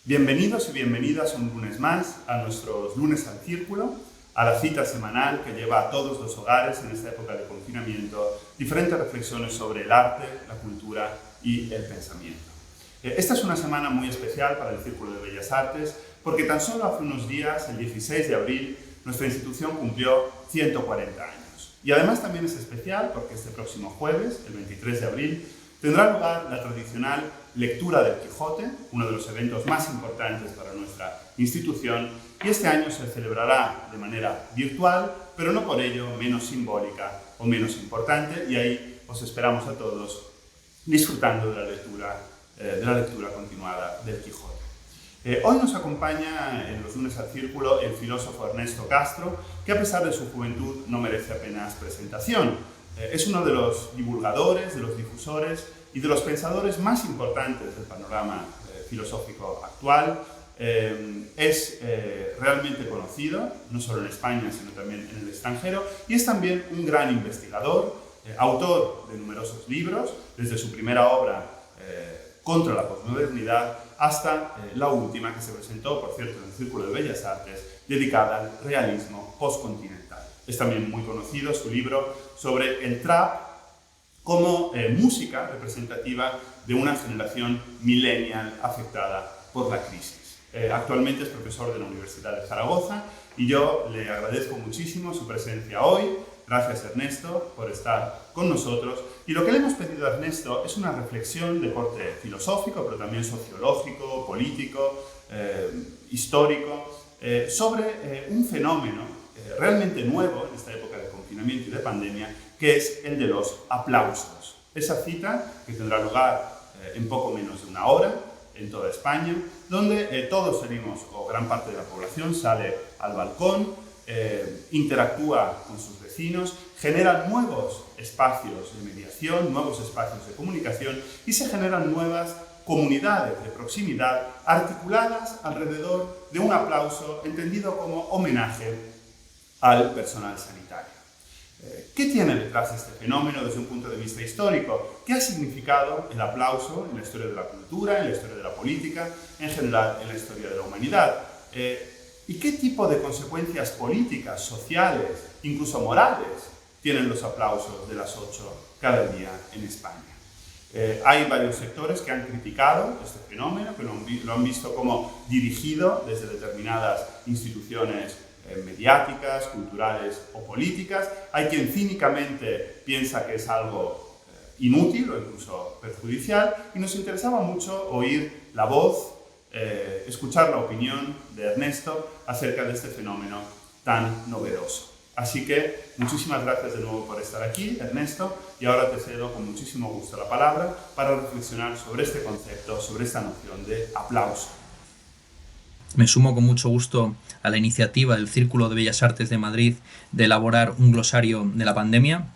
Bienvenidos y bienvenidas un lunes más a nuestros Lunes al Círculo, a la cita semanal que lleva a todos los hogares en esta época de confinamiento diferentes reflexiones sobre el arte, la cultura y el pensamiento. Esta es una semana muy especial para el Círculo de Bellas Artes porque tan solo hace unos días, el 16 de abril, nuestra institución cumplió 140 años. Y además también es especial porque este próximo jueves, el 23 de abril, tendrá lugar la tradicional lectura del Quijote, uno de los eventos más importantes para nuestra institución, y este año se celebrará de manera virtual, pero no por ello menos simbólica o menos importante, y ahí os esperamos a todos disfrutando de la lectura continuada del Quijote. Hoy nos acompaña en los Lunes al Círculo el filósofo Ernesto Castro, que a pesar de su juventud no merece apenas presentación. Es uno de los divulgadores, de los difusores y de los pensadores más importantes del panorama filosófico actual. Es realmente conocido, no solo en España, sino también en el extranjero, y es también un gran investigador, autor de numerosos libros, desde su primera obra contra la posmodernidad hasta la última que se presentó, por cierto, en el Círculo de Bellas Artes, dedicada al realismo postcontinental. Es también muy conocido su libro sobre el trap como música representativa de una generación millennial afectada por la crisis. Actualmente es profesor de la Universidad de Zaragoza y yo le agradezco muchísimo su presencia hoy. Gracias, Ernesto, por estar con nosotros. Y lo que le hemos pedido a Ernesto es una reflexión de corte filosófico, pero también sociológico, político, histórico, sobre un fenómeno realmente nuevo en esta época de confinamiento y de pandemia, que es el de los aplausos. Esa cita que tendrá lugar en poco menos de una hora en toda España, donde todos salimos, o gran parte de la población sale al balcón, interactúa con sus vecinos, genera nuevos espacios de mediación, nuevos espacios de comunicación y se generan nuevas comunidades de proximidad articuladas alrededor de un aplauso entendido como homenaje al personal sanitario. ¿Qué tiene detrás este fenómeno desde un punto de vista histórico? ¿Qué ha significado el aplauso en la historia de la cultura, en la historia de la política, en general en la historia de la humanidad? ¿Y qué tipo de consecuencias políticas, sociales, incluso morales, tienen los aplausos de las 8 cada día en España? Hay varios sectores que han criticado este fenómeno, que lo han visto como dirigido desde determinadas instituciones mediáticas, culturales o políticas. Hay quien cínicamente piensa que es algo inútil o incluso perjudicial, y nos interesaba mucho oír la voz, escuchar la opinión de Ernesto acerca de este fenómeno tan novedoso. Así que muchísimas gracias de nuevo por estar aquí, Ernesto, y ahora te cedo con muchísimo gusto la palabra para reflexionar sobre este concepto, sobre esta noción de aplauso. Me sumo con mucho gusto a la iniciativa del Círculo de Bellas Artes de Madrid de elaborar un glosario de la pandemia.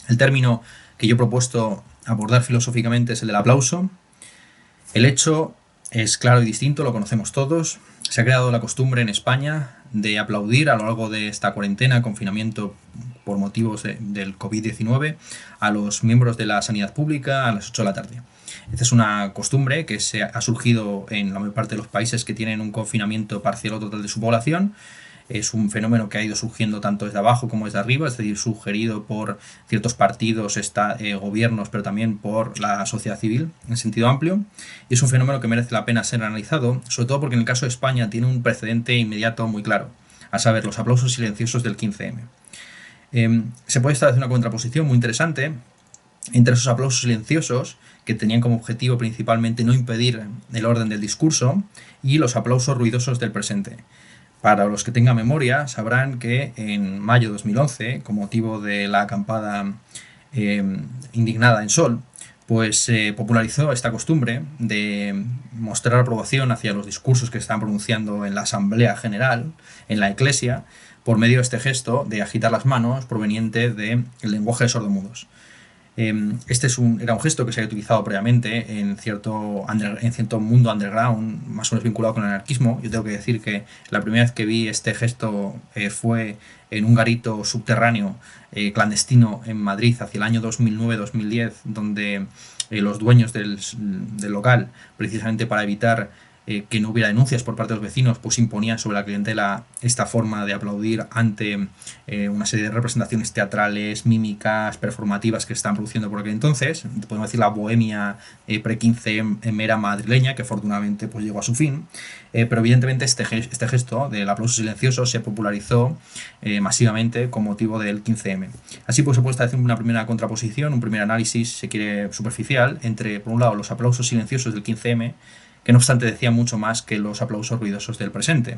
El término que yo he propuesto abordar filosóficamente es el del aplauso. El hecho es claro y distinto, lo conocemos todos. Se ha creado la costumbre en España de aplaudir a lo largo de esta cuarentena, confinamiento por motivos del COVID-19, a los miembros de la sanidad pública a las 8 de la tarde. Esta es una costumbre que ha surgido en la mayor parte de los países que tienen un confinamiento parcial o total de su población. Es un fenómeno que ha ido surgiendo tanto desde abajo como desde arriba, es decir, sugerido por ciertos partidos, gobiernos, pero también por la sociedad civil en sentido amplio. Y es un fenómeno que merece la pena ser analizado, sobre todo porque en el caso de España tiene un precedente inmediato muy claro, a saber, los aplausos silenciosos del 15M. Se puede establecer una contraposición muy interesante entre esos aplausos silenciosos, que tenían como objetivo principalmente no impedir el orden del discurso, y los aplausos ruidosos del presente. Para los que tengan memoria, sabrán que en mayo de 2011, con motivo de la acampada indignada en Sol, pues se popularizó esta costumbre de mostrar aprobación hacia los discursos que se están pronunciando en la Asamblea General, en la Iglesia, por medio de este gesto de agitar las manos proveniente del lenguaje de sordomudos. Este era un gesto que se había utilizado previamente en cierto mundo underground, más o menos vinculado con el anarquismo. Yo tengo que decir que la primera vez que vi este gesto fue en un garito subterráneo clandestino en Madrid hacia el año 2009-2010, donde los dueños del local, precisamente para evitar que no hubiera denuncias por parte de los vecinos, pues imponían sobre la clientela esta forma de aplaudir ante una serie de representaciones teatrales, mímicas, performativas que se están produciendo por aquel entonces. Podemos decir la bohemia pre-15M era madrileña, que afortunadamente pues llegó a su fin, pero evidentemente este gesto del aplauso silencioso se popularizó masivamente con motivo del 15M. Así pues se puede establecer una primera contraposición, un primer análisis, si se quiere, superficial, entre, por un lado, los aplausos silenciosos del 15M, que no obstante decían mucho más que los aplausos ruidosos del presente.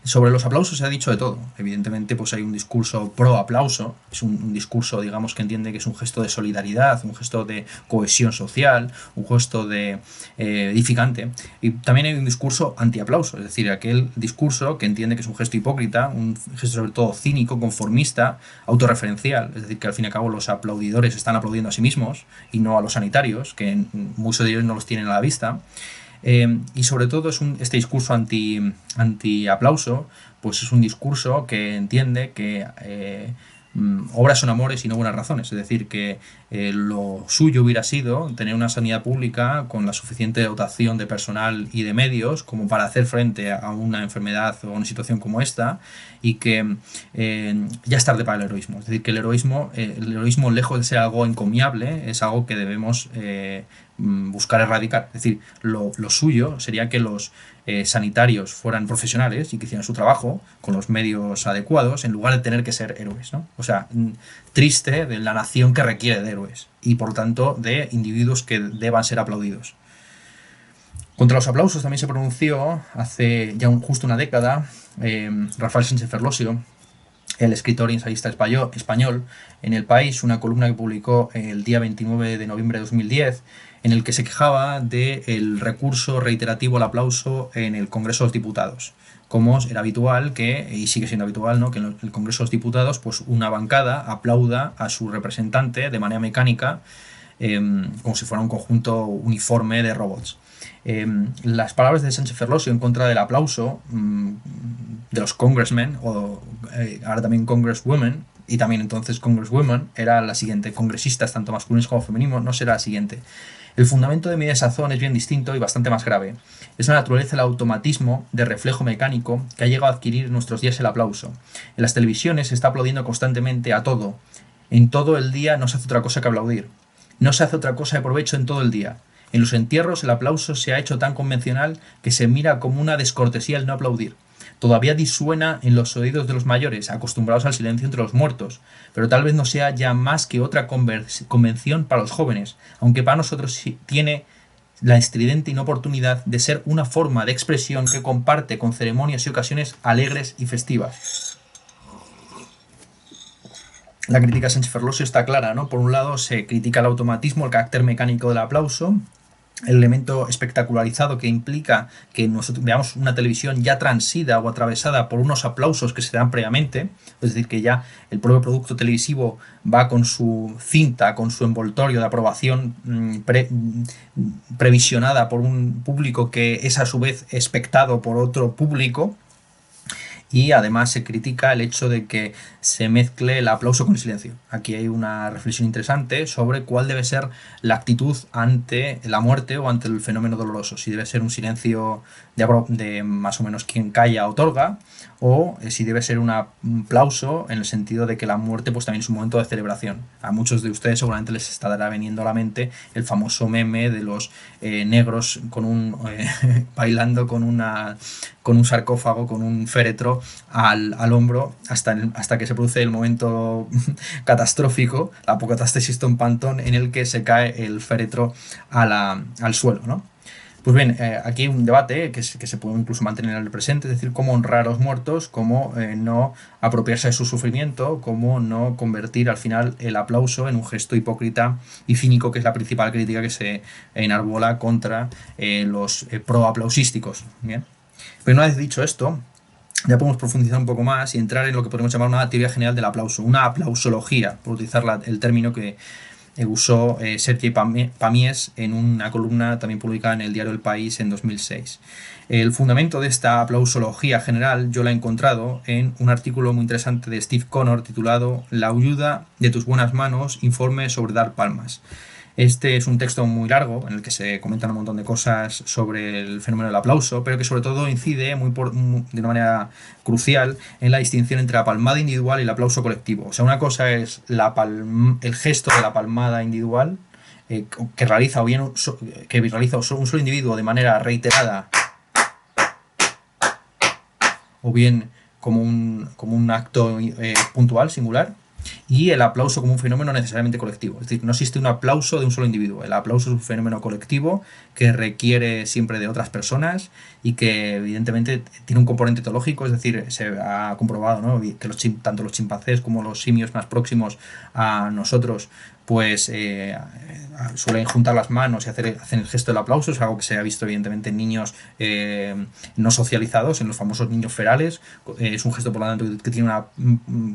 Sobre los aplausos se ha dicho de todo. Evidentemente, pues hay un discurso pro aplauso, es un discurso, digamos, que entiende que es un gesto de solidaridad, un gesto de cohesión social, un gesto de edificante. Y también hay un discurso anti-aplauso, es decir, aquel discurso que entiende que es un gesto hipócrita, un gesto sobre todo cínico, conformista, autorreferencial, es decir, que al fin y al cabo los aplaudidores están aplaudiendo a sí mismos y no a los sanitarios, que muchos de ellos no los tienen a la vista. Y sobre todo este discurso anti-aplauso, pues es un discurso que entiende que obras son amores y no buenas razones. Es decir, que lo suyo hubiera sido tener una sanidad pública con la suficiente dotación de personal y de medios como para hacer frente a una enfermedad o a una situación como esta, y que ya es tarde para el heroísmo. Es decir, que el heroísmo, lejos de ser algo encomiable, es algo que debemos buscar erradicar. Es decir, lo suyo sería que los sanitarios fueran profesionales y que hicieran su trabajo con los medios adecuados en lugar de tener que ser héroes, ¿no? O sea, triste de la nación que requiere de héroes y por tanto de individuos que deban ser aplaudidos. Contra los aplausos también se pronunció hace ya justo una década Rafael Sánchez Ferlosio, el escritor y ensayista español, en El País, una columna que publicó el día 29 de noviembre de 2010, en el que se quejaba del recurso reiterativo al aplauso en el Congreso de los Diputados. Como era habitual y sigue siendo habitual, ¿no?, que en el Congreso de los Diputados pues una bancada aplauda a su representante de manera mecánica, como si fuera un conjunto uniforme de robots. Las palabras de Sánchez Ferlosio en contra del aplauso de los congressmen, o ahora también congresswomen, y también entonces congresswomen, era la siguiente: congresistas tanto masculinos como femeninos, no será la siguiente. El fundamento de mi desazón es bien distinto y bastante más grave. Es la naturaleza del automatismo de reflejo mecánico que ha llegado a adquirir en nuestros días el aplauso. En las televisiones se está aplaudiendo constantemente a todo. En todo el día no se hace otra cosa que aplaudir. No se hace otra cosa de provecho en todo el día. En los entierros el aplauso se ha hecho tan convencional que se mira como una descortesía el no aplaudir. Todavía disuena en los oídos de los mayores, acostumbrados al silencio entre los muertos, pero tal vez no sea ya más que otra convención para los jóvenes, aunque para nosotros tiene la estridente inoportunidad de ser una forma de expresión que comparte con ceremonias y ocasiones alegres y festivas. La crítica a Sánchez Ferlosio está clara, ¿no? Por un lado se critica el automatismo, el carácter mecánico del aplauso, el elemento espectacularizado que implica que nosotros veamos una televisión ya transida o atravesada por unos aplausos que se dan previamente, es decir, que ya el propio producto televisivo va con su cinta, con su envoltorio de aprobación previsionada por un público que es a su vez expectado por otro público. Y además se critica el hecho de que se mezcle el aplauso con el silencio. Aquí hay una reflexión interesante sobre cuál debe ser la actitud ante la muerte o ante el fenómeno doloroso. Si debe ser un silencio de más o menos quien calla otorga, o si debe ser un aplauso en el sentido de que la muerte pues también es un momento de celebración. A muchos de ustedes seguramente les estará viniendo a la mente el famoso meme de los negros bailando con un sarcófago, con un féretro al hombro, hasta que se produce el momento catastrófico, la apocatástasis tompantón, en el que se cae el féretro al suelo, ¿no? Pues bien, aquí hay un debate que se puede incluso mantener en el presente, es decir, cómo honrar a los muertos, cómo no apropiarse de su sufrimiento, cómo no convertir al final el aplauso en un gesto hipócrita y cínico, que es la principal crítica que se enarbola contra los pro-aplausísticos. Bien. Pero una vez dicho esto, ya podemos profundizar un poco más y entrar en lo que podemos llamar una teoría general del aplauso, una aplausología, por utilizar el término que usó Sergei Pamies en una columna también publicada en el diario El País en 2006. El fundamento de esta aplausología general yo la he encontrado en un artículo muy interesante de Steve Connor titulado "La ayuda de tus buenas manos, informe sobre dar palmas". Este es un texto muy largo en el que se comentan un montón de cosas sobre el fenómeno del aplauso, pero que sobre todo incide de una manera crucial en la distinción entre la palmada individual y el aplauso colectivo. O sea, una cosa es el gesto de la palmada individual que realiza un solo individuo de manera reiterada, o bien como un acto puntual, singular, y el aplauso como un fenómeno necesariamente colectivo. Es decir, no existe un aplauso de un solo individuo. El aplauso es un fenómeno colectivo que requiere siempre de otras personas y que evidentemente tiene un componente etológico, es decir, se ha comprobado, ¿no?, que tanto los chimpancés como los simios más próximos a nosotros pues suelen juntar las manos y hacen el gesto del aplauso. Es algo que se ha visto evidentemente en niños no socializados, en los famosos niños ferales. Es un gesto, por lo tanto,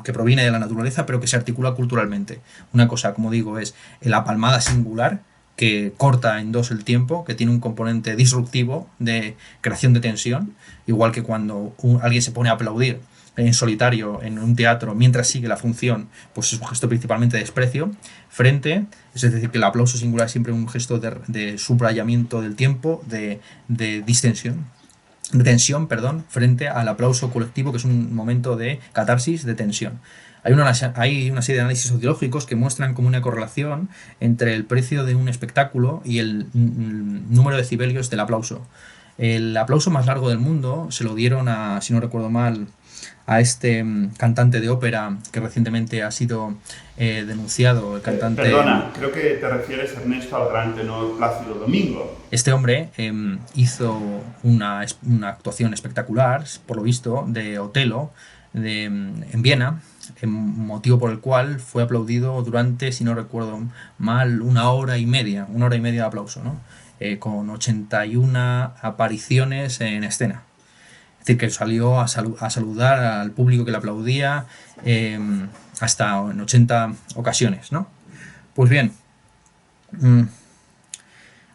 que proviene de la naturaleza, pero que se articula culturalmente. Una cosa, como digo, es la palmada singular, que corta en dos el tiempo, que tiene un componente disruptivo de creación de tensión, igual que cuando alguien se pone a aplaudir en solitario en un teatro mientras sigue la función, pues es un gesto principalmente de desprecio es decir, que el aplauso singular es siempre un gesto de subrayamiento del tiempo, de distensión, de tensión, frente al aplauso colectivo, que es un momento de catarsis, de tensión. Hay una serie de análisis sociológicos que muestran como una correlación entre el precio de un espectáculo y el número de decibelios del aplauso. El aplauso más largo del mundo se lo dieron si no recuerdo mal, a este cantante de ópera que recientemente ha sido denunciado, el cantante... Perdona, creo que te refieres, Ernesto, al gran tenor Plácido Domingo. Este hombre hizo una actuación espectacular, por lo visto, de Otelo en Viena, motivo por el cual fue aplaudido durante, si no recuerdo mal, una hora y media de aplauso, ¿no? Con 81 apariciones en escena. Es decir, que salió a saludar al público que le aplaudía hasta en 80 ocasiones, ¿no? Pues bien,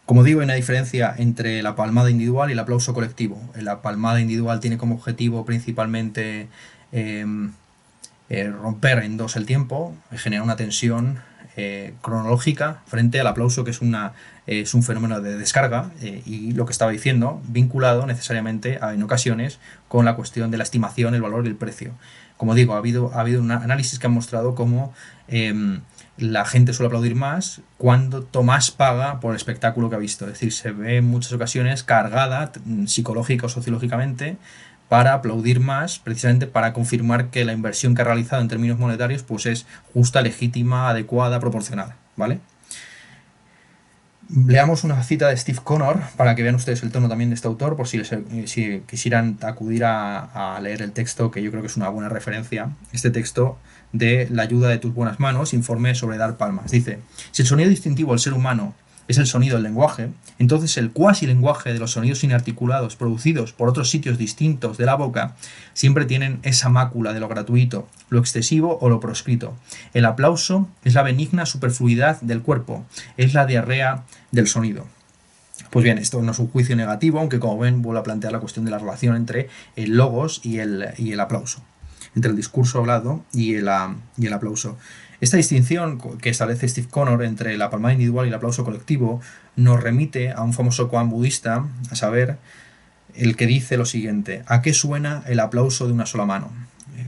como digo, hay una diferencia entre la palmada individual y el aplauso colectivo. La palmada individual tiene como objetivo principalmente romper en dos el tiempo, generar una tensión cronológica frente al aplauso, que es un fenómeno de descarga, y lo que estaba diciendo, vinculado necesariamente en ocasiones con la cuestión de la estimación, el valor y el precio. Como digo, ha habido un análisis que ha mostrado cómo la gente suele aplaudir más cuanto más paga por el espectáculo que ha visto. Es decir, se ve en muchas ocasiones cargada psicológica o sociológicamente para aplaudir más, precisamente para confirmar que la inversión que ha realizado en términos monetarios pues es justa, legítima, adecuada, proporcionada, ¿vale? Leamos una cita de Steve Connor para que vean ustedes el tono también de este autor, por si quisieran acudir a leer el texto, que yo creo que es una buena referencia. Este texto de La ayuda de tus buenas manos, informe sobre dar palmas. Dice: si el sonido distintivo del ser humano es el sonido del lenguaje, entonces el cuasi lenguaje de los sonidos inarticulados producidos por otros sitios distintos de la boca siempre tienen esa mácula de lo gratuito, lo excesivo o lo proscrito. El aplauso es la benigna superfluidad del cuerpo, es la diarrea del sonido. Pues bien, esto no es un juicio negativo, aunque como ven vuelvo a plantear la cuestión de la relación entre el logos y el aplauso, entre el discurso hablado y el aplauso. Esta distinción que establece Steve Connor entre la palmada individual y el aplauso colectivo nos remite a un famoso koan budista, a saber, el que dice lo siguiente: ¿a qué suena el aplauso de una sola mano?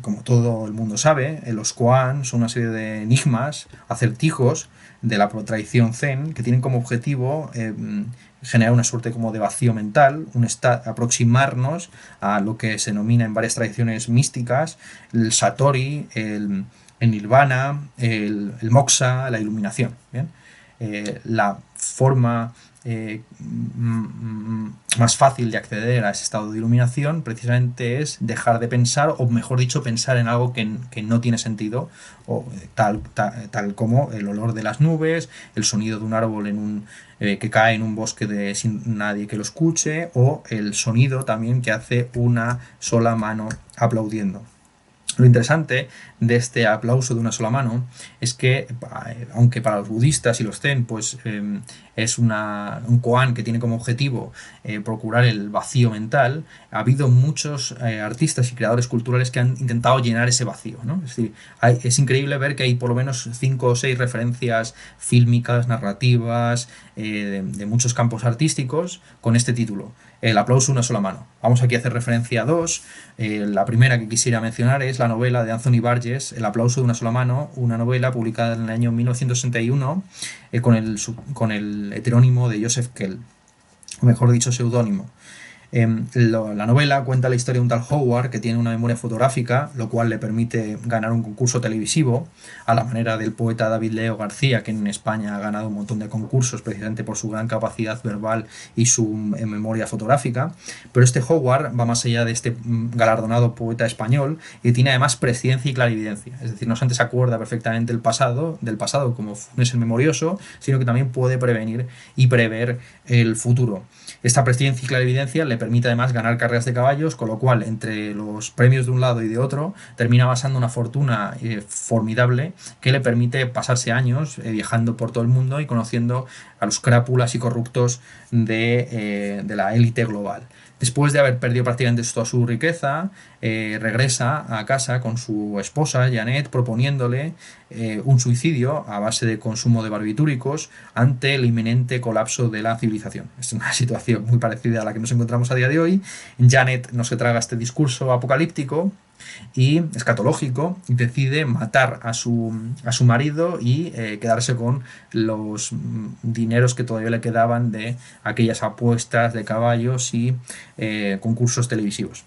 Como todo el mundo sabe, los koan son una serie de enigmas, acertijos de la tradición zen, que tienen como objetivo generar una suerte como de vacío mental, aproximarnos a lo que se denomina en varias tradiciones místicas el satori, el nirvana, el moksha, la iluminación. ¿Bien? La forma más fácil de acceder a ese estado de iluminación precisamente es dejar de pensar, o mejor dicho, pensar en algo que no tiene sentido, o tal como el olor de las nubes, el sonido de un árbol que cae en un bosque sin nadie que lo escuche, o el sonido también que hace una sola mano aplaudiendo. Lo interesante de este aplauso de una sola mano es que, aunque para los budistas y los zen, pues es un koan que tiene como objetivo procurar el vacío mental, ha habido muchos artistas y creadores culturales que han intentado llenar ese vacío, ¿no? Es decir, es increíble ver que hay por lo menos 5 o 6 referencias fílmicas, narrativas, de muchos campos artísticos con este título. El aplauso de una sola mano. Vamos aquí a hacer referencia a dos. La primera que quisiera mencionar es la novela de Anthony Burgess, El aplauso de una sola mano, una novela publicada en el año 1961 con el heterónimo de Joseph Kell, o mejor dicho, seudónimo. La novela cuenta la historia de un tal Howard que tiene una memoria fotográfica, lo cual le permite ganar un concurso televisivo, a la manera del poeta David Leo García, que en España ha ganado un montón de concursos precisamente por su gran capacidad verbal y su memoria fotográfica. Pero este Howard va más allá de este galardonado poeta español y tiene además presciencia y clarividencia. Es decir, no solamente se acuerda perfectamente del pasado como Funes el memorioso, sino que también puede prevenir y prever el futuro. Esta presciencia y clarividencia le permite además ganar carreras de caballos, con lo cual entre los premios de un lado y de otro termina basando una fortuna formidable que le permite pasarse años viajando por todo el mundo y conociendo a los crápulas y corruptos de la élite global. Después de haber perdido prácticamente toda su riqueza, regresa a casa con su esposa, Janet, proponiéndole un suicidio a base de consumo de barbitúricos ante el inminente colapso de la civilización. Es una situación muy parecida a la que nos encontramos a día de hoy. Janet no se traga este discurso apocalíptico y escatológico y decide matar a su marido y quedarse con los dineros que todavía le quedaban de aquellas apuestas de caballos y concursos televisivos.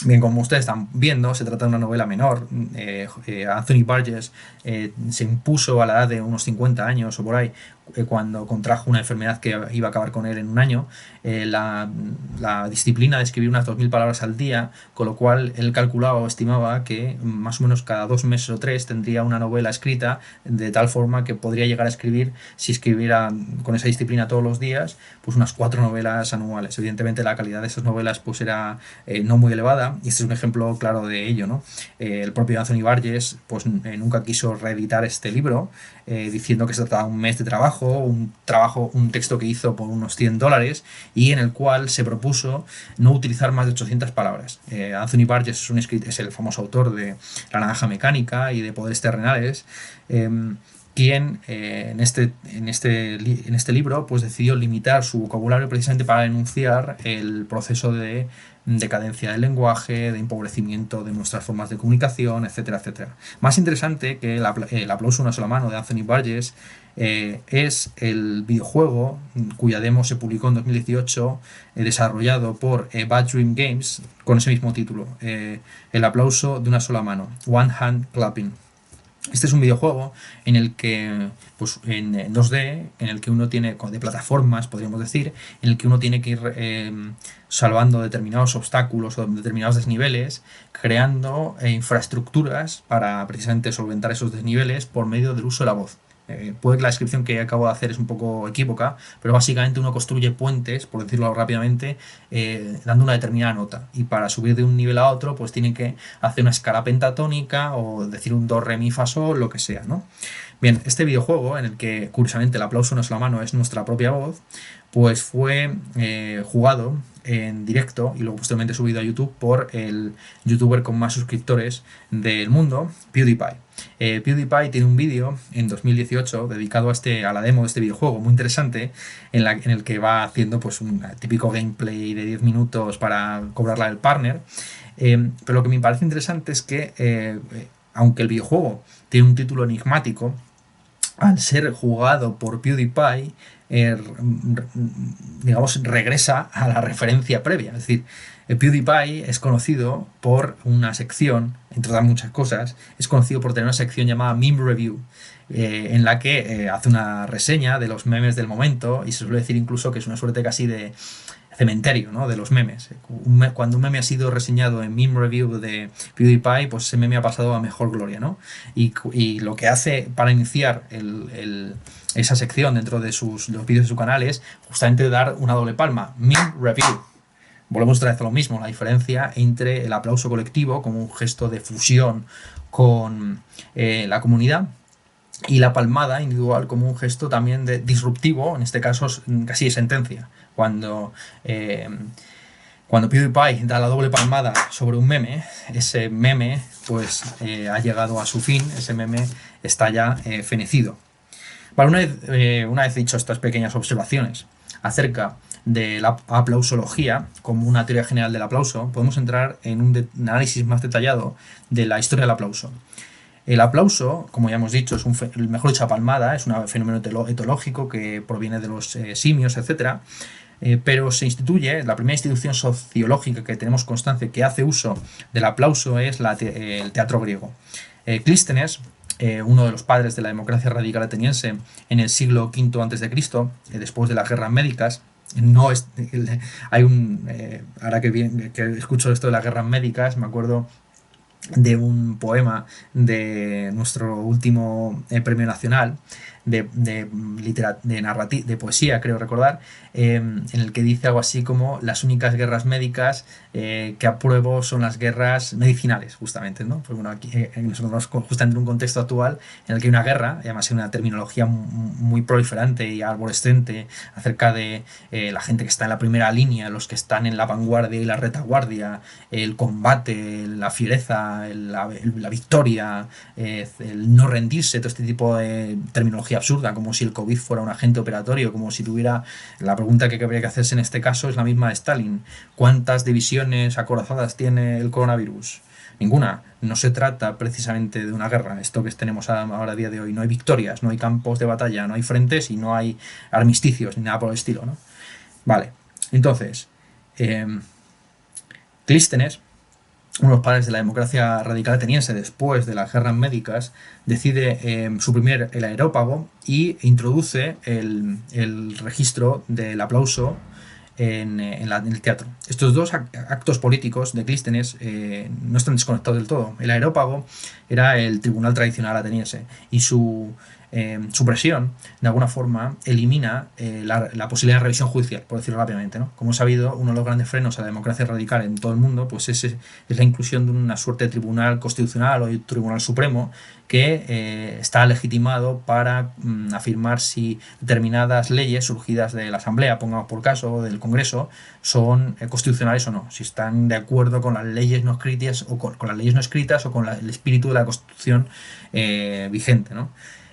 Bien, como ustedes están viendo, se trata de una novela menor. Anthony Burgess se impuso a la edad de unos 50 años o por ahí, cuando contrajo una enfermedad que iba a acabar con él en un año, la disciplina de escribir unas 2.000 palabras al día, con lo cual él calculaba o estimaba que más o menos cada 2 meses o 3 tendría una novela escrita, de tal forma que podría llegar a escribir, si escribiera con esa disciplina todos los días, pues unas 4 novelas anuales. Evidentemente la calidad de esas novelas pues era no muy elevada, y este es un ejemplo claro de ello, ¿no? El propio Anthony Burgess pues nunca quiso reeditar este libro, diciendo que se trataba de un mes de trabajo, un texto que hizo por unos $100 y en el cual se propuso no utilizar más de 800 palabras. Anthony Burgess es el famoso autor de La naranja mecánica y de Poderes terrenales, quien en este libro pues decidió limitar su vocabulario precisamente para denunciar el proceso de decadencia del lenguaje, de empobrecimiento de nuestras formas de comunicación, etcétera, etcétera. Más interesante que el aplauso de una sola mano de Anthony Burgess es el videojuego cuya demo se publicó en 2018, desarrollado por Bad Dream Games, con ese mismo título, el aplauso de una sola mano, One Hand Clapping. Este es un videojuego en el que, pues en 2D, en el que uno tiene, de plataformas, podríamos decir, en el que uno tiene que ir salvando determinados obstáculos o determinados desniveles, creando infraestructuras para precisamente solventar esos desniveles por medio del uso de la voz. Puede que la descripción que acabo de hacer es un poco equívoca, pero básicamente uno construye puentes, por decirlo rápidamente, dando una determinada nota. Y para subir de un nivel a otro, pues tiene que hacer una escala pentatónica o decir un do, re, mi, fa, sol, lo que sea, ¿no? Bien, este videojuego, en el que curiosamente el aplauso no es la mano, es nuestra propia voz, pues fue jugado en directo y luego posteriormente subido a YouTube por el youtuber con más suscriptores del mundo, PewDiePie. PewDiePie tiene un vídeo en 2018 dedicado a la demo de este videojuego, muy interesante, en el que va haciendo pues un típico gameplay de 10 minutos para cobrarla al partner. Pero lo que me parece interesante es que, aunque el videojuego tiene un título enigmático, al ser jugado por PewDiePie, digamos, regresa a la referencia previa. Es decir, PewDiePie es conocido por una sección, entre otras muchas cosas, es conocido por tener una sección llamada Meme Review, en la que hace una reseña de los memes del momento, y se suele decir incluso que es una suerte casi de cementerio, ¿no?, de los memes. Cuando un meme ha sido reseñado en Meme Review de PewDiePie, pues ese meme ha pasado a mejor gloria, ¿no? Y lo que hace para iniciar esa sección dentro de los vídeos de su canal es justamente dar una doble palma, Meme Review. volvemos otra vez a lo mismo, la diferencia entre el aplauso colectivo como un gesto de fusión con la comunidad y la palmada individual como un gesto también de disruptivo, en este caso casi de sentencia. Cuando PewDiePie da la doble palmada sobre un meme, ese meme pues ha llegado a su fin, ese meme está ya fenecido. Vale, una vez dicho estas pequeñas observaciones acerca de la aplausología como una teoría general del aplauso, podemos entrar en un análisis más detallado de la historia del aplauso. El aplauso, como ya hemos dicho, es mejor dicho, palmada, es un fenómeno etológico que proviene de los simios, etc. Pero se instituye, la primera institución sociológica que tenemos constancia que hace uso del aplauso es el teatro griego. Clístenes, uno de los padres de la democracia radical ateniense en el siglo V a.C., después de las guerras médicas, ahora que escucho esto de las guerras médicas, me acuerdo de un poema de nuestro último premio nacional de poesía, creo recordar, en el que dice algo así como: las únicas guerras médicas que apruebo son las guerras medicinales, justamente, ¿no? Pues bueno, aquí nosotros justamente en un contexto actual en el que hay una guerra, además hay una terminología muy proliferante y arborescente acerca de la gente que está en la primera línea, los que están en la vanguardia y la retaguardia, el combate, la fiereza, la victoria, el no rendirse, todo este tipo de terminología absurda, como si el COVID fuera un agente operatorio, como si tuviera... La pregunta que habría que hacerse en este caso es la misma de Stalin: ¿cuántas divisiones acorazadas tiene el coronavirus? Ninguna. No se trata precisamente de una guerra, esto que tenemos ahora a día de hoy. No hay victorias, no hay campos de batalla, no hay frentes y no hay armisticios ni nada por el estilo, ¿no? Vale, entonces Clístenes, uno de los padres de la democracia radical ateniense después de las guerras médicas, decide suprimir el areópago y introduce el registro del aplauso en el teatro. Estos dos actos políticos de Clístenes no están desconectados del todo. El areópago era el tribunal tradicional ateniense y su supresión, de alguna forma, elimina la posibilidad de revisión judicial, por decirlo rápidamente, ¿no? Como he sabido, uno de los grandes frenos a la democracia radical en todo el mundo pues es la inclusión de una suerte de tribunal constitucional o tribunal supremo que está legitimado para afirmar si determinadas leyes surgidas de la Asamblea, pongamos por caso, o del Congreso, son constitucionales o no, si están de acuerdo con las leyes no escritas o con las leyes no escritas o con el espíritu de la Constitución vigente, ¿no?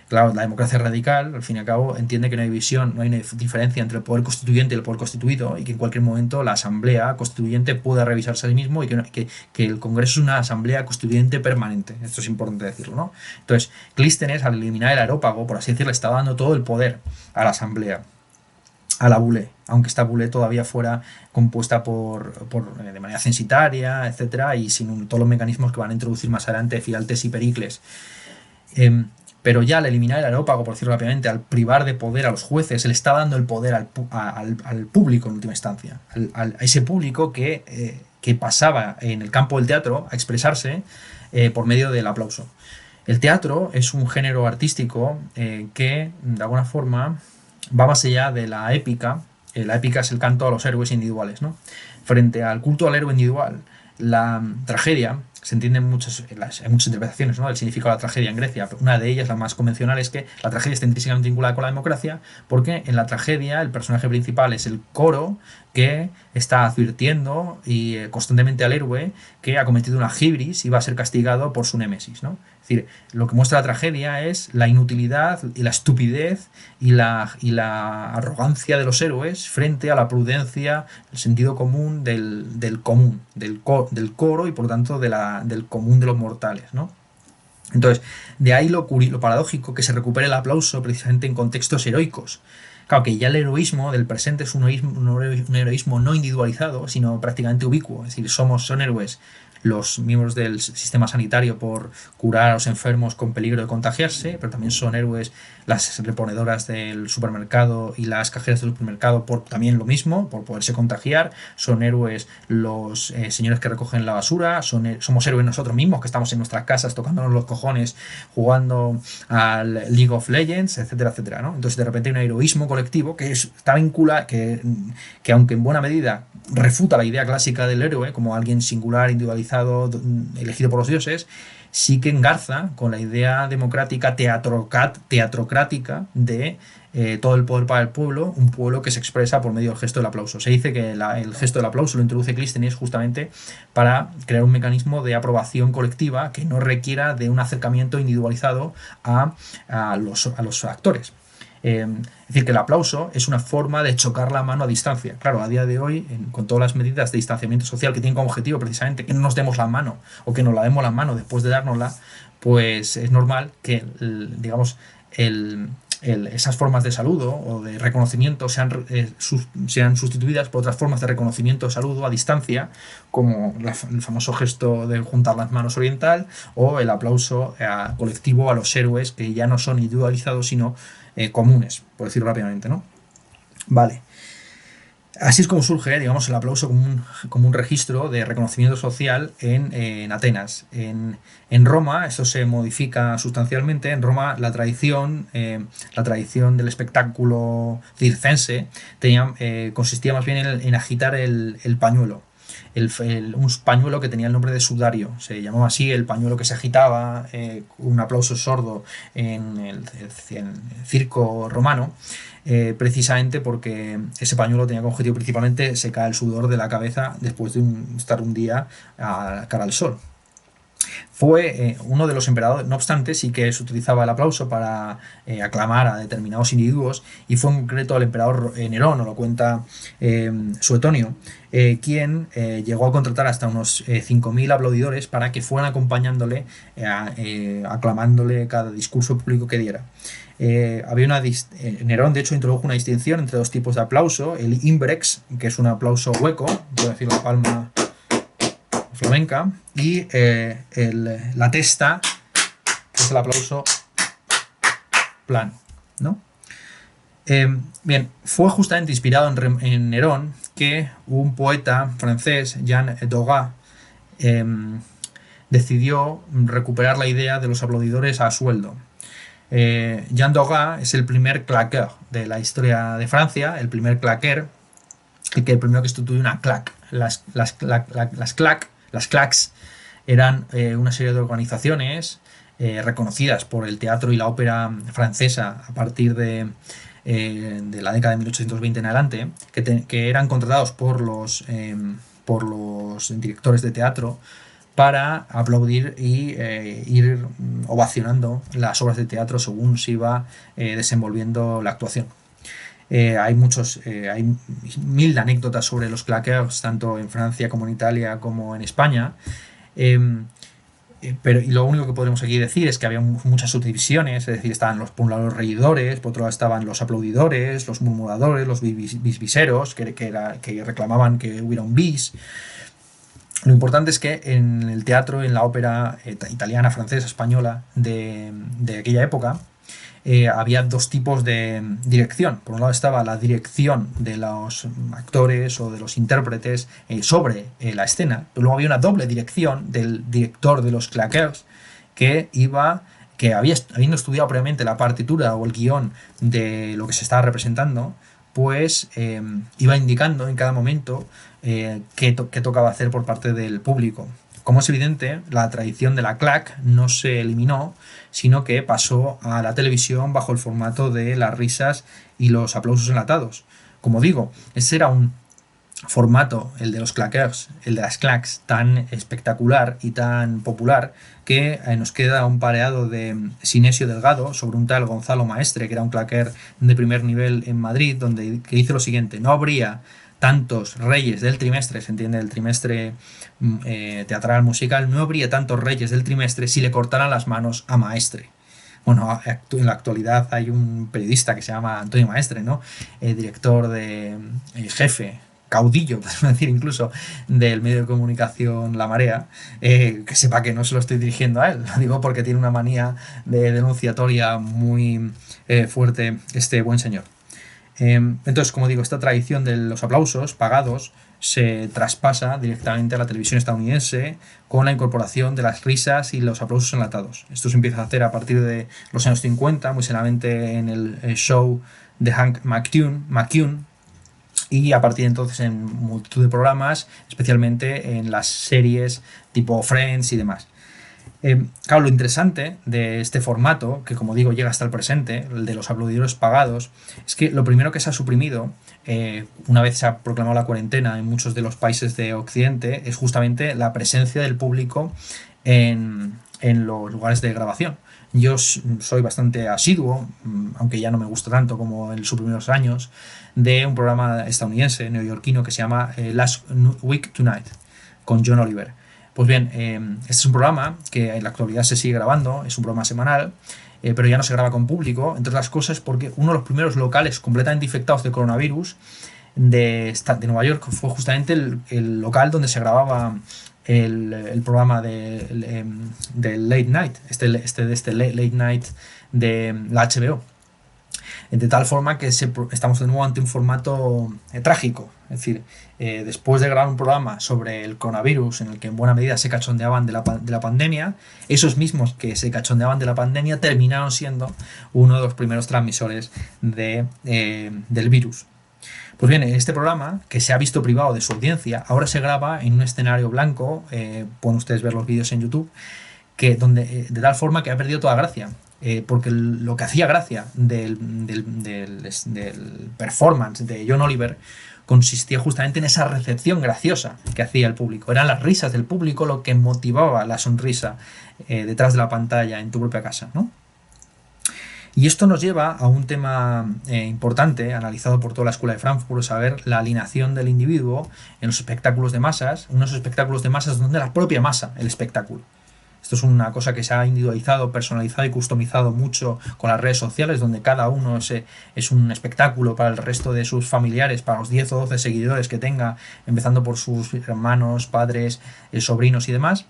Claro, la democracia radical, al fin y al cabo, entiende que no hay no hay una diferencia entre el poder constituyente y el poder constituido, y que en cualquier momento la asamblea constituyente pueda revisarse a sí mismo, y que el Congreso es una asamblea constituyente permanente. Esto es importante decirlo, ¿no? Entonces, Clístenes, al eliminar el areópago, por así decirlo, estaba dando todo el poder a la asamblea, a la bule, aunque esta bule todavía fuera compuesta de manera censitaria, etcétera, y sin todos los mecanismos que van a introducir más adelante Filaltes y Pericles. Pero ya al eliminar el areópago, por decirlo rápidamente, al privar de poder a los jueces, se le está dando el poder al público en última instancia, a ese público que pasaba en el campo del teatro a expresarse por medio del aplauso. El teatro es un género artístico que, de alguna forma, va más allá de la épica. La épica es el canto a los héroes individuales, ¿no? Frente al culto al héroe individual, la tragedia, se entienden hay muchas interpretaciones, ¿no?, del significado de la tragedia en Grecia. Una de ellas, la más convencional, es que la tragedia está intrínsecamente vinculada con la democracia, porque en la tragedia el personaje principal es el coro que está advirtiendo constantemente al héroe que ha cometido una hibris y va a ser castigado por su némesis, ¿no? Es decir, lo que muestra la tragedia es la inutilidad y la estupidez y la arrogancia de los héroes frente a la prudencia, el sentido común del coro y por lo tanto del común de los mortales, ¿no? Entonces, de ahí lo paradójico que se recupere el aplauso precisamente en contextos heroicos. Claro que ya el heroísmo del presente es un heroísmo no individualizado, sino prácticamente ubicuo. Es decir, son héroes los miembros del sistema sanitario por curar a los enfermos con peligro de contagiarse, pero también son héroes las reponedoras del supermercado y las cajeras del supermercado por también lo mismo, por poderse contagiar. Son héroes los señores que recogen la basura, somos héroes nosotros mismos que estamos en nuestras casas tocándonos los cojones, jugando al League of Legends, etcétera, etcétera, ¿no? Entonces de repente hay un heroísmo colectivo que está vinculado, que aunque en buena medida refuta la idea clásica del héroe como alguien singular, individualizado, elegido por los dioses, sí que engarza con la idea democrática teatrocrática de todo el poder para el pueblo, un pueblo que se expresa por medio del gesto del aplauso. Se dice que el gesto del aplauso lo introduce Clístenes justamente para crear un mecanismo de aprobación colectiva que no requiera de un acercamiento individualizado a los actores. Es decir, que el aplauso es una forma de chocar la mano a distancia. Claro, a día de hoy, con todas las medidas de distanciamiento social que tienen como objetivo precisamente que no nos demos la mano o que nos la demos la mano después de dárnosla, pues es normal que, digamos, esas formas de saludo o de reconocimiento sean sustituidas por otras formas de reconocimiento de saludo a distancia, como el famoso gesto de juntar las manos oriental o el aplauso colectivo a los héroes que ya no son individualizados sino comunes, por decirlo rápidamente, ¿no? Vale. Así es como surge, digamos, el aplauso como un registro de reconocimiento social en Atenas. En Roma esto se modifica sustancialmente. En Roma la tradición del espectáculo circense consistía más bien en agitar el pañuelo. Un pañuelo que tenía el nombre de sudario. Se llamaba así el pañuelo que se agitaba, un aplauso sordo en el circo romano. Precisamente porque ese pañuelo tenía como objetivo principalmente secar el sudor de la cabeza después de estar un día a cara al sol. Fue uno de los emperadores, no obstante, sí que se utilizaba el aplauso para aclamar a determinados individuos, y fue en concreto el emperador Nerón, lo cuenta Suetonio, quien llegó a contratar hasta unos 5.000 aplaudidores para que fueran acompañándole, aclamándole cada discurso público que diera. Nerón, de hecho, introdujo una distinción entre dos tipos de aplauso: el imbrex, que es un aplauso hueco, puedo decir la palma flamenca, y la testa, que es el aplauso plano, ¿no? Bien, fue justamente inspirado en Nerón que un poeta francés, Jean Doga, decidió recuperar la idea de los aplaudidores a sueldo. Jean Doga es el primer claqueur de la historia de Francia, el primer claqueur, el primero que instituyó una claque. Las claques eran una serie de organizaciones reconocidas por el teatro y la ópera francesa a partir de la década de 1820 en adelante, que eran contratados por los directores de teatro para aplaudir y ir ovacionando las obras de teatro según se iba desenvolviendo la actuación. Hay 1000 anécdotas sobre los claqueurs, tanto en Francia como en Italia como en España. Y lo único que podemos aquí decir es que había muchas subdivisiones, es decir, estaban por un lado los reidores, por otro lado estaban los aplaudidores, los murmuradores, los bisbiseros, que reclamaban que hubiera un bis. Lo importante es que en el teatro, en la ópera italiana, francesa, española de aquella época, había dos tipos de dirección. Por un lado estaba la dirección de los actores o de los intérpretes sobre la escena, pero luego había una doble dirección del director de los claqueurs habiendo estudiado previamente la partitura o el guión de lo que se estaba representando, pues iba indicando en cada momento qué tocaba hacer por parte del público. Como es evidente, la tradición de la claque no se eliminó, sino que pasó a la televisión bajo el formato de las risas y los aplausos enlatados. Como digo, ese era un formato, el de los claqueurs, el de las claques, tan espectacular y tan popular que nos queda un pareado de Sinesio Delgado sobre un tal Gonzalo Maestre, que era un claquer de primer nivel en Madrid, que dice lo siguiente: no habría tantos reyes del trimestre, se entiende el trimestre teatral musical, no habría tantos reyes del trimestre si le cortaran las manos a Maestre. Bueno, en la actualidad hay un periodista que se llama Antonio Maestre, ¿no? Director jefe caudillo, podemos decir incluso, del medio de comunicación La Marea, que sepa que no se lo estoy dirigiendo a él, lo digo porque tiene una manía de denunciatoria muy fuerte este buen señor. Entonces, como digo, esta tradición de los aplausos pagados se traspasa directamente a la televisión estadounidense con la incorporación de las risas y los aplausos enlatados. Esto se empieza a hacer a partir de los años 50, muy seriamente en el show de Hank McCune, y a partir de entonces en multitud de programas, especialmente en las series tipo Friends y demás. Claro, lo interesante de este formato, que como digo llega hasta el presente, el de los aplaudidores pagados, es que lo primero que se ha suprimido, una vez se ha proclamado la cuarentena en muchos de los países de Occidente, es justamente la presencia del público en los lugares de grabación. Yo soy bastante asiduo, aunque ya no me gusta tanto como en sus primeros años, de un programa estadounidense, neoyorquino, que se llama Last Week Tonight, con John Oliver. Pues bien, este es un programa que en la actualidad se sigue grabando, es un programa semanal, pero ya no se graba con público, entre otras cosas porque uno de los primeros locales completamente infectados de coronavirus de Nueva York fue justamente el local donde se grababa el programa de Late Night, Late Night de la HBO. De tal forma que estamos de nuevo ante un formato trágico. Es decir, después de grabar un programa sobre el coronavirus en el que en buena medida se cachondeaban de la pandemia, esos mismos que se cachondeaban de la pandemia terminaron siendo uno de los primeros transmisores del virus. Pues bien, este programa, que se ha visto privado de su audiencia, ahora se graba en un escenario blanco, pueden ustedes ver los vídeos en YouTube, de tal forma que ha perdido toda gracia. Porque lo que hacía gracia del performance de John Oliver consistía justamente en esa recepción graciosa que hacía el público. Eran las risas del público lo que motivaba la sonrisa detrás de la pantalla en tu propia casa, ¿no? Y esto nos lleva a un tema importante, analizado por toda la Escuela de Frankfurt, saber la alienación del individuo en los espectáculos de masas, unos espectáculos de masas donde la propia masa, el espectáculo. Esto es una cosa que se ha individualizado, personalizado y customizado mucho con las redes sociales, donde cada uno es un espectáculo para el resto de sus familiares, para los 10 o 12 seguidores que tenga, empezando por sus hermanos, padres, sobrinos y demás.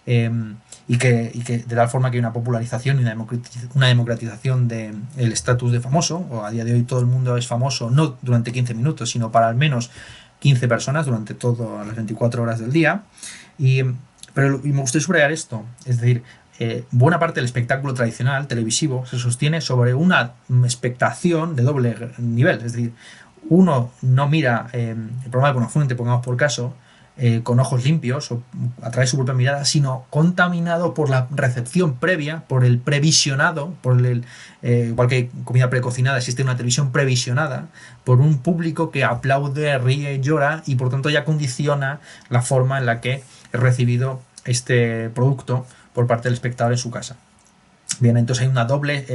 Y que de tal forma que hay una popularización y una democratización del estatus de famoso, o a día de hoy todo el mundo es famoso, no durante 15 minutos, sino para al menos 15 personas durante todas las 24 horas del día. Pero me gustaría subrayar esto, es decir, buena parte del espectáculo tradicional televisivo se sostiene sobre una expectación de doble nivel, es decir, uno no mira el programa de Buenafuente, pongamos por caso, con ojos limpios o a través de su propia mirada, sino contaminado por la recepción previa, por el previsionado, igual que comida precocinada, existe una televisión previsionada, por un público que aplaude, ríe, llora y por tanto ya condiciona la forma en la que he recibido este producto por parte del espectador en su casa. Bien, entonces hay una doble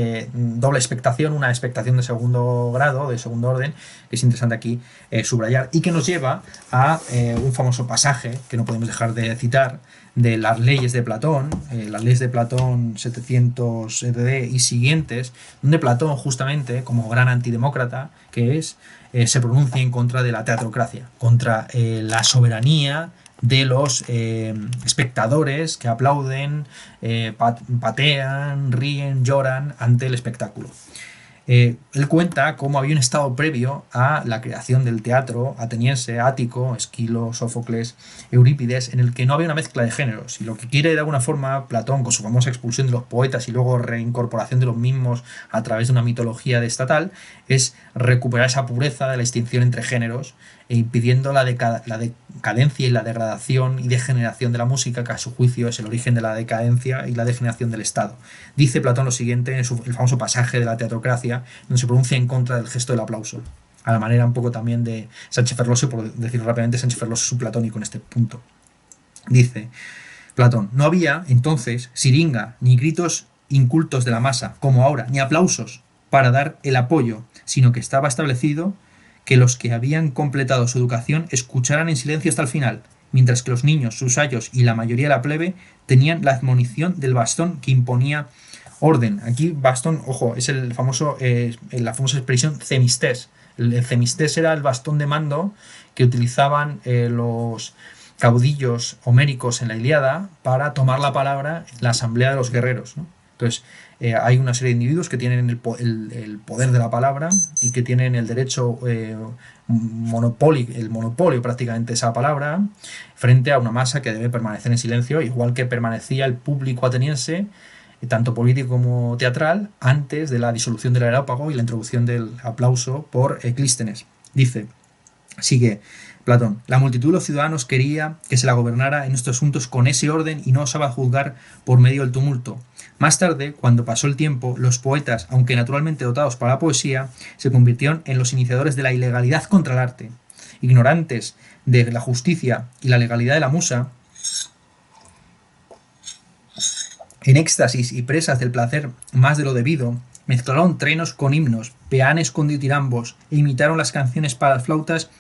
expectación, una expectación de segundo grado, de segundo orden, que es interesante aquí subrayar y que nos lleva a un famoso pasaje que no podemos dejar de citar de las leyes de Platón, las leyes de Platón 700 ED y siguientes, donde Platón justamente, como gran antidemócrata que es, se pronuncia en contra de la teatrocracia, contra la soberanía de los espectadores que aplauden, patean, ríen, lloran ante el espectáculo. Él cuenta cómo había un estado previo a la creación del teatro ateniense, Ático, Esquilo, Sófocles, Eurípides, en el que no había una mezcla de géneros. Y lo que quiere de alguna forma Platón, con su famosa expulsión de los poetas y luego reincorporación de los mismos a través de una mitología estatal, es recuperar esa pureza de la distinción entre géneros, impidiendo la decadencia y la degradación y degeneración de la música, que a su juicio es el origen de la decadencia y la degeneración del Estado. Dice Platón lo siguiente en el famoso pasaje de la teatrocracia, donde se pronuncia en contra del gesto del aplauso, a la manera un poco también de Sánchez Ferlosio, por decirlo rápidamente, Sánchez Ferlosio es un platónico en este punto. Dice Platón: no había entonces siringa ni gritos incultos de la masa, como ahora, ni aplausos para dar el apoyo, sino que estaba establecido que los que habían completado su educación escucharan en silencio hasta el final, mientras que los niños, sus ayos y la mayoría de la plebe tenían la admonición del bastón que imponía orden. Aquí bastón, ojo, es la famosa expresión themistes, El cemistés era el bastón de mando que utilizaban los caudillos homéricos en la Ilíada para tomar la palabra en la asamblea de los guerreros, ¿no? Entonces, hay una serie de individuos que tienen el poder de la palabra y que tienen el derecho, el monopolio prácticamente de esa palabra, frente a una masa que debe permanecer en silencio, igual que permanecía el público ateniense, tanto político como teatral, antes de la disolución del Areópago y la introducción del aplauso por Clístenes. Sigue Platón: la multitud de los ciudadanos quería que se la gobernara en estos asuntos con ese orden y no osaba juzgar por medio del tumulto. Más tarde, cuando pasó el tiempo, los poetas, aunque naturalmente dotados para la poesía, se convirtieron en los iniciadores de la ilegalidad contra el arte. Ignorantes de la justicia y la legalidad de la musa, en éxtasis y presas del placer más de lo debido, mezclaron trenos con himnos, peanes con ditirambos e imitaron las canciones para las flautas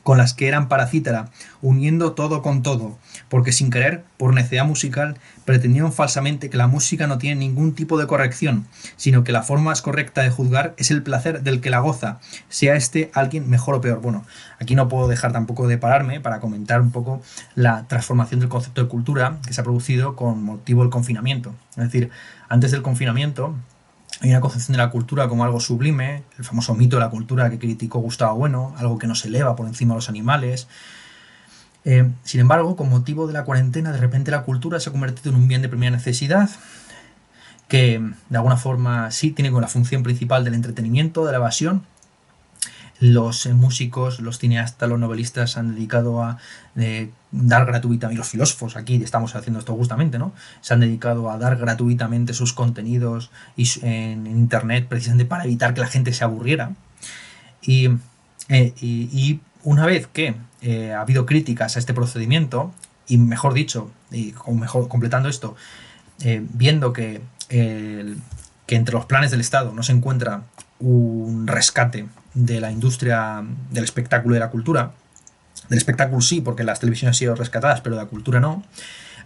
con las que eran para cítara, uniendo todo con todo, porque sin querer, por necedad musical, pretendieron falsamente que la música no tiene ningún tipo de corrección, sino que la forma más correcta de juzgar es el placer del que la goza, sea este alguien mejor o peor. Bueno, aquí no puedo dejar tampoco de pararme para comentar un poco la transformación del concepto de cultura que se ha producido con motivo del confinamiento. Es decir, antes del confinamiento hay una concepción de la cultura como algo sublime, el famoso mito de la cultura que criticó Gustavo Bueno, algo que nos eleva por encima de los animales. Sin embargo, con motivo de la cuarentena, de repente la cultura se ha convertido en un bien de primera necesidad, que de alguna forma sí tiene como la función principal del entretenimiento, de la evasión. Los músicos, los cineastas, los novelistas se han dedicado a dar gratuitamente, y los filósofos, aquí estamos haciendo esto justamente, ¿no? Se han dedicado a dar gratuitamente sus contenidos en internet, precisamente para evitar que la gente se aburriera. Y una vez que ha habido críticas a este procedimiento, y mejor dicho, completando esto, viendo que entre los planes del Estado no se encuentra un rescate de la industria del espectáculo y de la cultura, del espectáculo sí, porque las televisiones han sido rescatadas, pero de la cultura no,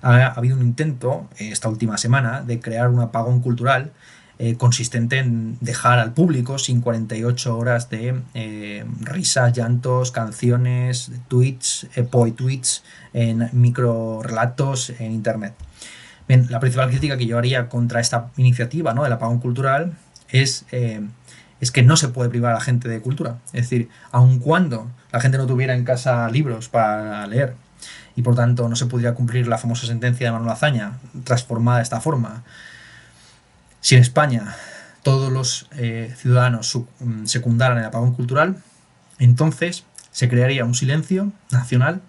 ha habido un intento esta última semana de crear un apagón cultural consistente en dejar al público sin 48 horas de risas, llantos, canciones, tweets, poetweets, en micro relatos en internet. Bien, la principal crítica que yo haría contra esta iniciativa, ¿no?, del apagón cultural es que no se puede privar a la gente de cultura. Es decir, aun cuando la gente no tuviera en casa libros para leer y por tanto no se pudiera cumplir la famosa sentencia de Manuel Azaña, transformada de esta forma, si en España todos los ciudadanos secundaran el apagón cultural, entonces se crearía un silencio nacional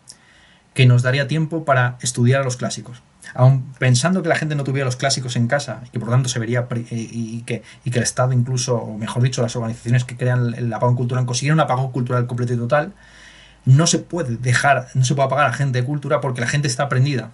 que nos daría tiempo para estudiar a los clásicos. Aun pensando que la gente no tuviera los clásicos en casa y que por tanto se vería y que el Estado incluso, o mejor dicho, las organizaciones que crean el apagón cultural consiguieran un apagón cultural completo y total, no se puede apagar a la gente de cultura porque la gente está prendida.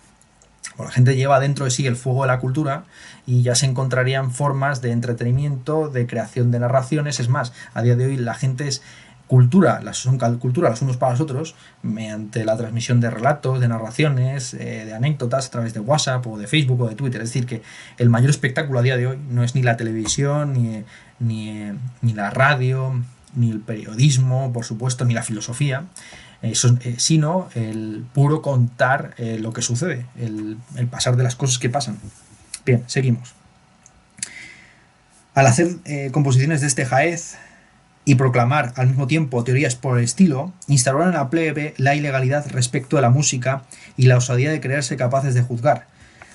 La gente lleva dentro de sí el fuego de la cultura y ya se encontrarían formas de entretenimiento, de creación de narraciones. Es más, a día de hoy la gente es cultura los unos para los otros mediante la transmisión de relatos, de narraciones, de anécdotas a través de WhatsApp o de Facebook o de Twitter. Es decir, que el mayor espectáculo a día de hoy no es ni la televisión, ni la radio, ni el periodismo, por supuesto, ni la filosofía, sino el puro contar lo que sucede, el pasar de las cosas que pasan. Bien, seguimos. Al hacer composiciones de este jaez y proclamar al mismo tiempo teorías por el estilo, instauraron en la plebe la ilegalidad respecto de la música y la osadía de creerse capaces de juzgar,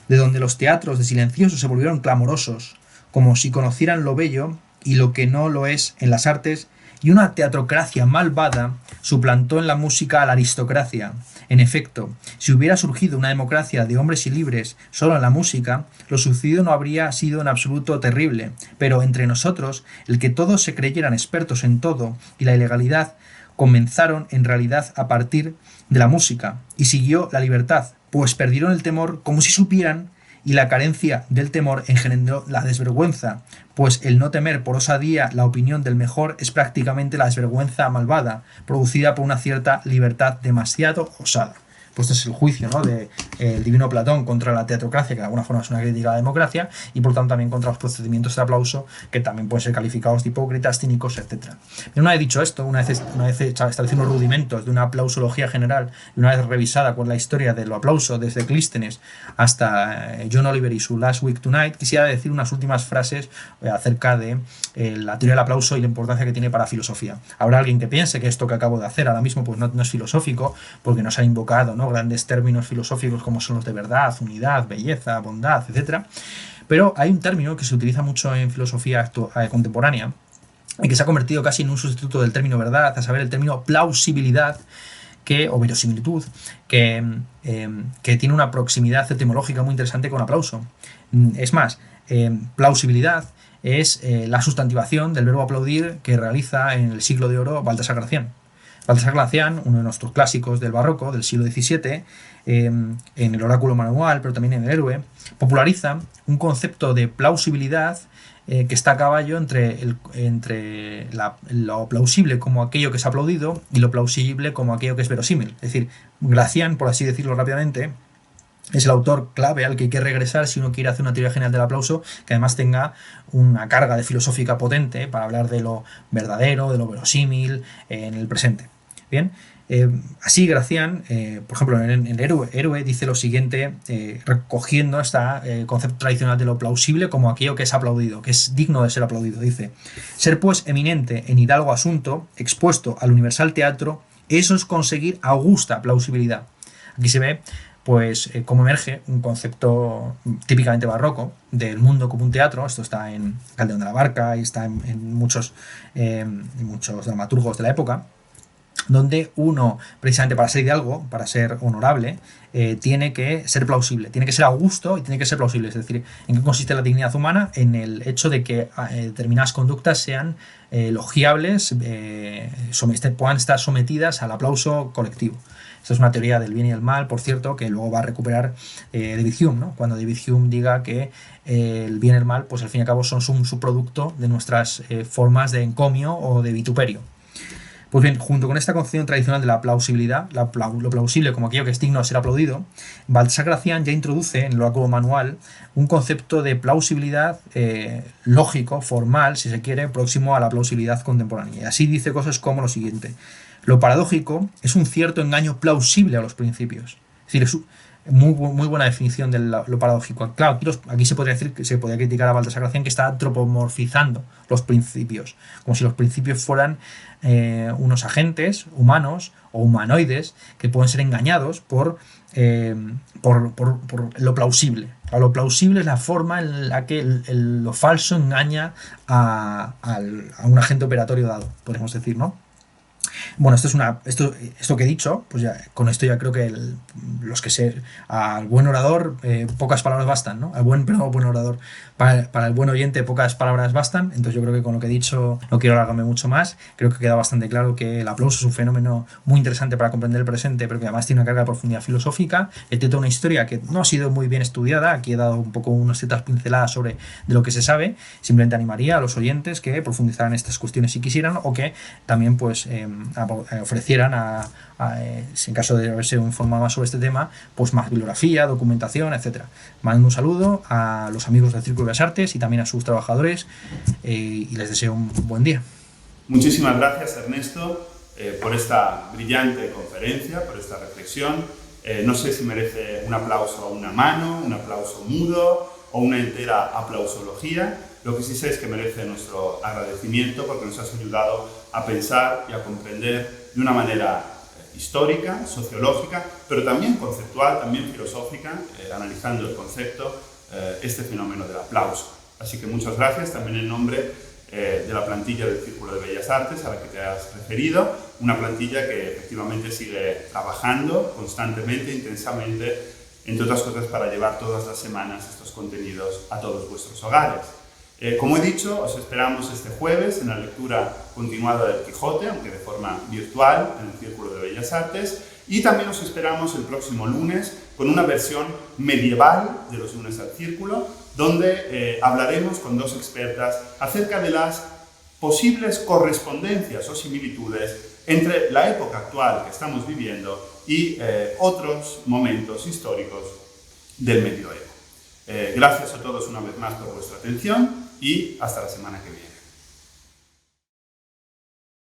de donde los teatros de silenciosos se volvieron clamorosos, como si conocieran lo bello y lo que no lo es en las artes, y una teatrocracia malvada suplantó en la música a la aristocracia. En efecto, si hubiera surgido una democracia de hombres y libres solo en la música, lo sucedido no habría sido en absoluto terrible, pero entre nosotros, el que todos se creyeran expertos en todo y la ilegalidad comenzaron en realidad a partir de la música, y siguió la libertad, pues perdieron el temor como si supieran, y la carencia del temor engendró la desvergüenza, pues el no temer por osadía la opinión del mejor es prácticamente la desvergüenza malvada, producida por una cierta libertad demasiado osada. pues este es el juicio, ¿no?, de el divino Platón contra la teatrocracia, que de alguna forma es una crítica a la democracia, y por tanto también contra los procedimientos de aplauso, que también pueden ser calificados de hipócritas, cínicos, etc. Pero una vez dicho esto, una vez estableciendo los rudimentos de una aplausología general, y una vez revisada con la historia del aplauso desde Clístenes hasta John Oliver y su Last Week Tonight, quisiera decir unas últimas frases acerca de la teoría del aplauso y la importancia que tiene para la filosofía. Habrá alguien que piense que esto que acabo de hacer ahora mismo pues no es filosófico, porque nos ha invocado, ¿no?, grandes términos filosóficos como son los de verdad, unidad, belleza, bondad, etc. Pero hay un término que se utiliza mucho en filosofía contemporánea y que se ha convertido casi en un sustituto del término verdad, a saber, el término plausibilidad, o verosimilitud, que tiene una proximidad etimológica muy interesante con aplauso. Es más, plausibilidad es la sustantivación del verbo aplaudir que realiza en el siglo de oro Baltasar Gracián. Baltasar Gracián, uno de nuestros clásicos del barroco, del siglo XVII, en el Oráculo Manual, pero también en el Héroe, populariza un concepto de plausibilidad que está a caballo entre lo plausible como aquello que es aplaudido y lo plausible como aquello que es verosímil. Es decir, Gracián, por así decirlo rápidamente, es el autor clave al que hay que regresar si uno quiere hacer una teoría general del aplauso que además tenga una carga de filosófica potente para hablar de lo verdadero, de lo verosímil en el presente. Bien, así Gracián, por ejemplo, en el Héroe dice lo siguiente, recogiendo este concepto tradicional de lo plausible como aquello que es aplaudido, que es digno de ser aplaudido. Dice: ser pues eminente en hidalgo asunto, expuesto al universal teatro, eso es conseguir augusta plausibilidad. Aquí se ve pues cómo emerge un concepto típicamente barroco del mundo como un teatro. Esto está en Calderón de la Barca y está en muchos dramaturgos de la época, donde uno, precisamente para ser hidalgo, para ser honorable, tiene que ser plausible, tiene que ser augusto y tiene que ser plausible. Es decir, ¿en qué consiste la dignidad humana? En el hecho de que determinadas conductas sean elogiables, puedan estar sometidas al aplauso colectivo. Esta es una teoría del bien y el mal, por cierto, que luego va a recuperar David Hume, ¿no? Cuando David Hume diga que el bien y el mal, pues al fin y al cabo son un subproducto de nuestras formas de encomio o de vituperio. Pues bien, junto con esta concepción tradicional de la plausibilidad, lo plausible como aquello que es digno de ser aplaudido, Baltasar Gracián ya introduce en el Oráculo Manual un concepto de plausibilidad lógico, formal, si se quiere, próximo a la plausibilidad contemporánea. Y así dice cosas como lo siguiente: lo paradójico es un cierto engaño plausible a los principios. Es decir, es muy buena definición de lo paradójico. Claro, aquí se podría decir que se podría criticar a Baltasar Gracián que está antropomorfizando los principios, como si los principios fueran unos agentes humanos o humanoides que pueden ser engañados por lo plausible. Lo plausible es la forma en la que lo falso engaña a un agente operatorio dado, podemos decir, ¿no? Bueno, esto que he dicho, pues ya con esto ya creo que al buen orador pocas palabras bastan, ¿no? Al buen orador, para el buen oyente pocas palabras bastan. Entonces yo creo que con lo que he dicho no quiero alargarme mucho más. Creo que queda bastante claro que el aplauso es un fenómeno muy interesante para comprender el presente, pero que además tiene una carga de profundidad filosófica. He tenido una historia que no ha sido muy bien estudiada. Aquí he dado un poco unas ciertas pinceladas de lo que se sabe. Simplemente animaría a los oyentes que profundizaran estas cuestiones si quisieran, o que también pues ofrecieran en caso de haberse informado más sobre este tema, pues más bibliografía, documentación, etcétera. Mando un saludo a los amigos del Círculo de las Artes y también a sus trabajadores y les deseo un buen día. Muchísimas gracias, Ernesto, por esta brillante conferencia, por esta reflexión. No sé si merece un aplauso a una mano, un aplauso mudo o una entera aplausología. Lo que sí sé es que merece nuestro agradecimiento porque nos has ayudado a pensar y a comprender de una manera histórica, sociológica, pero también conceptual, también filosófica, analizando el concepto, este fenómeno del aplauso. Así que muchas gracias también en nombre de la plantilla del Círculo de Bellas Artes a la que te has referido, una plantilla que efectivamente sigue trabajando constantemente, intensamente, entre otras cosas para llevar todas las semanas estos contenidos a todos vuestros hogares. Como he dicho, os esperamos este jueves en la lectura continuada del Quijote, aunque de forma virtual, en el Círculo de Bellas Artes, y también os esperamos el próximo lunes con una versión medieval de los lunes al Círculo, donde hablaremos con dos expertas acerca de las posibles correspondencias o similitudes entre la época actual que estamos viviendo y otros momentos históricos del Medioevo. Gracias a todos una vez más por vuestra atención y hasta la semana que viene.